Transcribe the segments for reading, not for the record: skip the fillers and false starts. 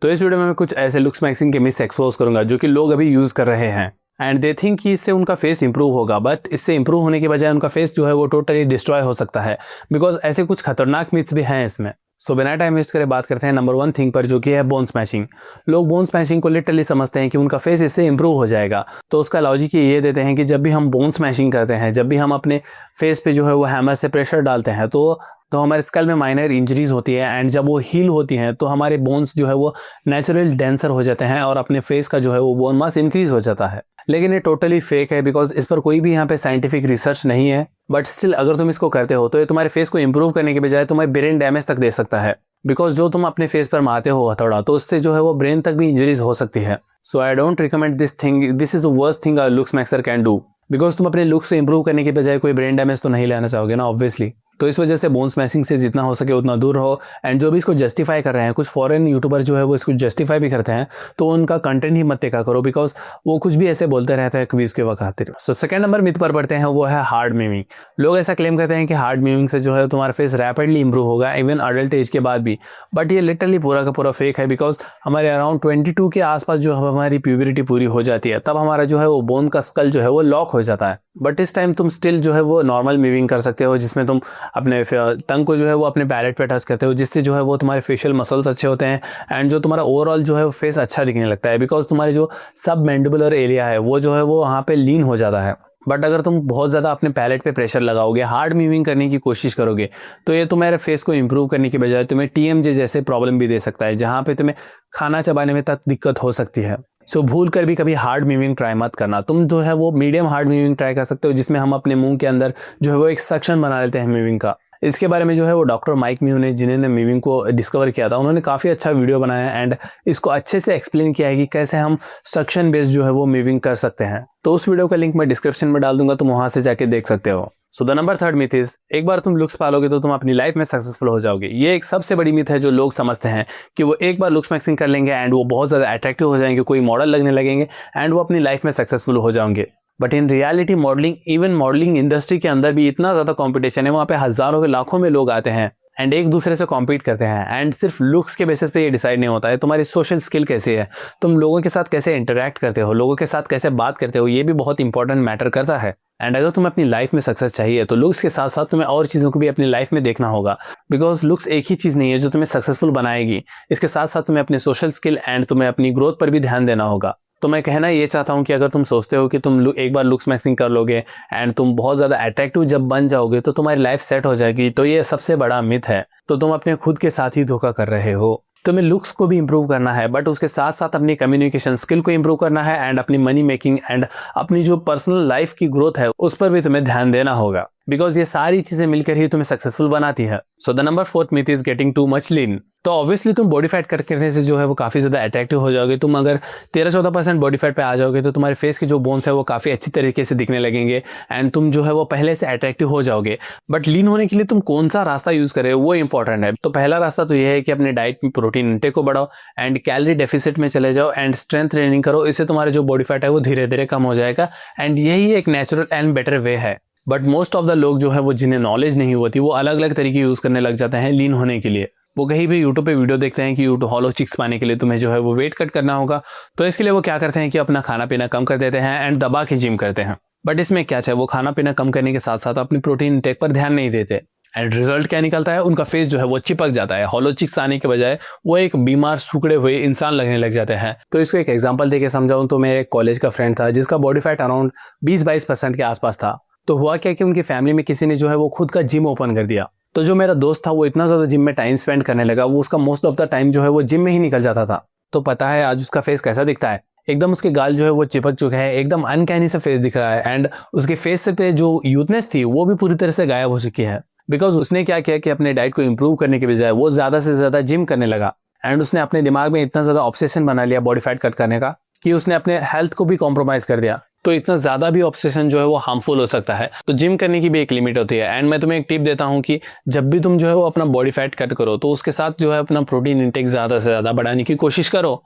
तो इस वीडियो में मैं कुछ ऐसे लुक्स मैक्सिंग के मिस एक्सपोज करूंगा जो कि लोग अभी यूज कर रहे हैं एंड दे थिंक कि इससे उनका फेस इंप्रूव होगा, बट इससे इंप्रूव होने के बजाय उनका फेस जो है वो टोटली डिस्ट्रॉय हो सकता है बिकॉज ऐसे कुछ खतरनाक मिथ्स भी हैं इसमें। सो बिना टाइम वेस्ट करे बात करते हैं नंबर 1 थिंग पर, जो कि है बोन स्मैशिंग। लोग बोन स्मैशिंग को लिटरली समझते हैं कि उनका फेस इससे इंप्रूव हो जाएगा। तो उसका लॉजिक ये देते हैं कि जब भी हम बोन स्मैशिंग करते हैं, जब भी हम अपने फेस पे जो है वो हैमर से प्रेशर डालते हैं तो हमारे स्कल में माइनर इंजरीज होती है एंड जब वो हील होती हैं तो हमारे बोन्स जो है वो नेचुरल डेंसर हो जाते हैं और अपने फेस का जो है वो बोन मास इंक्रीज हो जाता है। लेकिन ये टोटली फेक है बिकॉज इस पर कोई भी यहाँ पे साइंटिफिक रिसर्च नहीं है। बट स्टिल अगर तुम इसको करते हो तो ये तुम्हारे फेस को इंप्रूव करने के बजाय तुम्हें ब्रेन डैमेज तक दे सकता है बिकॉज जो तुम अपने फेस पर मारते हो हथौड़ा, तो उससे जो है वो ब्रेन तक भी इंजरीज हो सकती है। So I don't recommend this thing, this is the worst thing a looksmaxxer can do because तुम अपने लुक्स से इंप्रूव करने के बजाय कोई ब्रेन डैमेज तो नहीं लेना चाहोगे ना, ऑब्वियसली। तो इस वजह से बोन स्मैशिंग से जितना हो सके उतना दूर रहो। एंड जो भी इसको जस्टिफाई कर रहे हैं, कुछ फॉरेन यूट्यूबर जो है वो इसको जस्टिफाई भी करते हैं, तो उनका कंटेंट ही मत देखा करो बिकॉज वो कुछ भी ऐसे बोलते रहते हैं क्विज के वक्त। सो सेकंड नंबर मिथ पर पढ़ते हैं, वो है हार्ड मीमिंग। लोग ऐसा क्लेम करते हैं कि हार्ड मीमिंग से जो है तुम्हारा फेस रैपिडली इंप्रूव होगा इवन अडल्ट एज के बाद भी, बट ये लिटरली पूरा का पूरा फेक है बिकॉज हमारे अराउंड 22 के आसपास जो हमारी प्यूबरिटी पूरी हो जाती है तब हमारा जो है वो बोन का स्कल जो है वो लॉक हो जाता है। बट इस टाइम तुम स्टिल जो है वो नॉर्मल मीविंग कर सकते हो जिसमें तुम अपने टंग को जो है वो अपने पैलेट पे टच करते हो, जिससे जो है वो तुम्हारे फेशियल मसल्स अच्छे होते हैं एंड जो तुम्हारा ओवरऑल जो है वो फेस अच्छा दिखने लगता है बिकॉज तुम्हारे जो सब मैंडिबुलर एरिया है वो जो है वो वहाँ पे लीन हो जाता है। बट अगर तुम बहुत ज़्यादा अपने पैलेट पे प्रेशर लगाओगे, हार्ड मूविंग करने की कोशिश करोगे, तो ये तुम्हारे फेस को इंप्रूव करने के बजाय तुम्हें TMJ जैसे प्रॉब्लम भी दे सकता है जहाँ पे तुम्हें खाना चबाने में तक दिक्कत हो सकती है। सो भूल कर भी कभी हार्ड मूविंग ट्राई मत करना। तुम जो है वो मीडियम हार्ड मूविंग ट्राई कर सकते हो जिसमें हम अपने मुंह के अंदर जो है वो एक सक्शन बना लेते हैं मूविंग का। इसके बारे में जो है वो डॉक्टर माइक म्यू ने, जिन्होंने मीविंग को डिस्कवर किया था, उन्होंने काफ़ी अच्छा वीडियो बनाया एंड इसको अच्छे से एक्सप्लेन किया है कि कैसे हम सक्शन बेस्ड जो है वो मीविंग कर सकते हैं। तो उस वीडियो का लिंक मैं डिस्क्रिप्शन में डाल दूंगा, तुम वहां से जाके देख सकते हो। सो द नंबर 3 मिथ इज, एक बार तुम लुक्स पालोगे तो तुम अपनी लाइफ में सक्सेसफुल हो जाओगे। ये एक सबसे बड़ी मिथ है जो लोग समझते हैं कि वो एक बार लुक्स मैक्सिंग कर लेंगे एंड वो बहुत ज़्यादा अट्रैक्टिव हो जाएंगे, कोई मॉडल लगने लगेंगे एंड वो अपनी लाइफ में सक्सेसफुल हो जाएंगे। But in reality modelling industry के अंदर भी इतना ज़्यादा कंपटीशन है, वहाँ पे हज़ारों के लाखों में लोग आते हैं एंड एक दूसरे से कॉम्पीट करते हैं। एंड सिर्फ लुक्स के बेसिस पे ये डिसाइड नहीं होता है, तुम्हारी सोशल स्किल कैसी है, तुम लोगों के साथ कैसे इंटरेक्ट करते हो, लोगों के साथ कैसे बात करते हो, ये भी बहुत इंपॉर्टेंट मैटर करता है। एंड अगर तुम्हें अपनी लाइफ में सक्सेस चाहिए तो लुक्स के साथ साथ तुम्हें और चीज़ों को भी अपनी लाइफ में देखना होगा बिकॉज लुक्स एक ही चीज़ नहीं है जो तुम्हें सक्सेसफुल बनाएगी। इसके साथ साथ तुम्हें अपने सोशल स्किल एंड तुम्हें अपनी ग्रोथ पर भी ध्यान देना होगा। तो मैं कहना ये चाहता हूँ कि अगर तुम सोचते हो कि तुम एक बार लुक्स मैक्सिंग कर लोगे एंड तुम बहुत ज़्यादा अट्रैक्टिव जब बन जाओगे तो तुम्हारी लाइफ सेट हो जाएगी, तो ये सबसे बड़ा मिथ है। तो तुम अपने खुद के साथ ही धोखा कर रहे हो। तुम्हें लुक्स को भी इंप्रूव करना है बट उसके साथ साथ अपनी कम्युनिकेशन स्किल को इंप्रूव करना है एंड अपनी मनी मेकिंग एंड अपनी जो पर्सनल लाइफ की ग्रोथ है उस पर भी तुम्हें ध्यान देना होगा बिकॉज ये सारी चीजें मिलकर ही तुम्हें सक्सेसफुल बनाती है। So the number 4 myth is getting too much lean. तो ऑब्वियसली तुम बॉडी फैट करने से जो है वो काफ़ी ज़्यादा अट्रैक्टिव हो जाओगे। तुम अगर 13-14% बॉडी फैट पे आ जाओगे तो तुम्हारे फेस के जो बोन्स है वो काफ़ी अच्छी तरीके से दिखने लगेंगे एंड तुम जो है वो पहले से अट्रैक्टिव हो जाओगे। बट लीन होने के लिए तुम कौन सा रास्ता यूज़ करें वो इंपॉर्टेंट है। तो पहला रास्ता तो ये है कि अपने डाइट में प्रोटीन इंटेक को बढ़ाओ एंड कैलोरी डेफिसिट में चले जाओ एंड स्ट्रेंथ ट्रेनिंग करो। इससे तुम्हारा जो बॉडी फैट है वो धीरे धीरे कम हो जाएगा एंड यही एक नेचुरल एंड बेटर वे है। बट मोस्ट ऑफ द लोग जो है वो जिन्हें नॉलेज नहीं होती वो अलग अलग तरीके यूज़ करने लग जाते हैं लीन होने के लिए। वो कहीं भी यूट्यूब पे वीडियो देखते हैं कि यूट्यूब हॉलो चिक्स पाने के लिए तुम्हें जो है वो वेट कट करना होगा, तो इसके लिए वो क्या करते हैं कि अपना खाना पीना कम कर देते हैं एंड दबा के जिम करते हैं। बट इसमें क्या है, वो खाना पीना कम करने के साथ साथ अपनी प्रोटीन इंटेक पर ध्यान नहीं देते एंड रिजल्ट क्या निकलता है, उनका फेस जो है वो चिपक जाता है। हॉलो चिक्स आने के बजाय वो एक बीमार सूखड़े हुए इंसान लगने लग जाते हैं। तो इसको एक एग्जांपल देके समझाऊं तो मेरे कॉलेज का फ्रेंड था जिसका बॉडी फैट अराउंड 20-22% के आसपास था। तो हुआ क्या कि उनकी फैमिली में किसी ने जो है वो खुद का जिम ओपन कर दिया। तो जो मेरा दोस्त था वो इतना ज़्यादा जिम में टाइम स्पेंड करने लगा, वो उसका मोस्ट ऑफ द टाइम जो है वो जिम में ही निकल जाता था। तो पता है आज उसका फेस कैसा दिखता है, एकदम उसके गाल जो है वो चिपक चुके हैं, एकदम अनकैनी सा फेस दिख रहा है एंड उसके फेस से पे जो यूथनेस थी वो भी पूरी तरह से गायब हो चुकी है बिकॉज उसने क्या किया कि अपने डाइट को इंप्रूव करने के बजाय वो ज़्यादा से ज़्यादा जिम करने लगा एंड उसने अपने दिमाग में इतना ज़्यादा ऑब्सेशन बना लिया बॉडी फैट कट करने का कि उसने अपने हेल्थ को भी कॉम्प्रोमाइज़ कर दिया। तो इतना ज़्यादा भी ऑब्सेशन जो है वो हार्मफुल हो सकता है। तो जिम करने की भी एक लिमिट होती है एंड मैं तुम्हें एक टिप देता हूँ कि जब भी तुम जो है वो अपना बॉडी फैट कट करो तो उसके साथ जो है अपना प्रोटीन इंटेक ज़्यादा से ज़्यादा बढ़ाने की कोशिश करो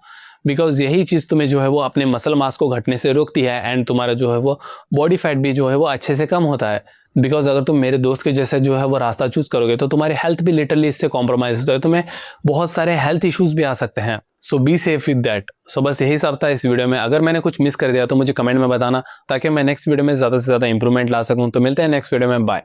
बिकॉज यही चीज़ तुम्हें जो है वो अपने मसल मास को घटने से रोकती है एंड तुम्हारा जो है वो बॉडी फैट भी जो है वो अच्छे से कम होता है। बिकॉज अगर तुम मेरे दोस्त के जैसे जो है वो रास्ता चूज करोगे तो तुम्हारी हेल्थ भी लिटरली इससे कॉम्प्रोमाइज़ होता है, तुम्हें बहुत सारे हेल्थ इश्यूज़ भी आ सकते हैं। सो बी सेफ विद दैट। सो बस यही सब था इस वीडियो में। अगर मैंने कुछ मिस कर दिया तो मुझे कमेंट में बताना, ताकि मैं नेक्स्ट वीडियो में ज़्यादा से ज़्यादा इंप्रूवमेंट ला सकूँ। तो मिलते हैं नेक्स्ट वीडियो में, बाय।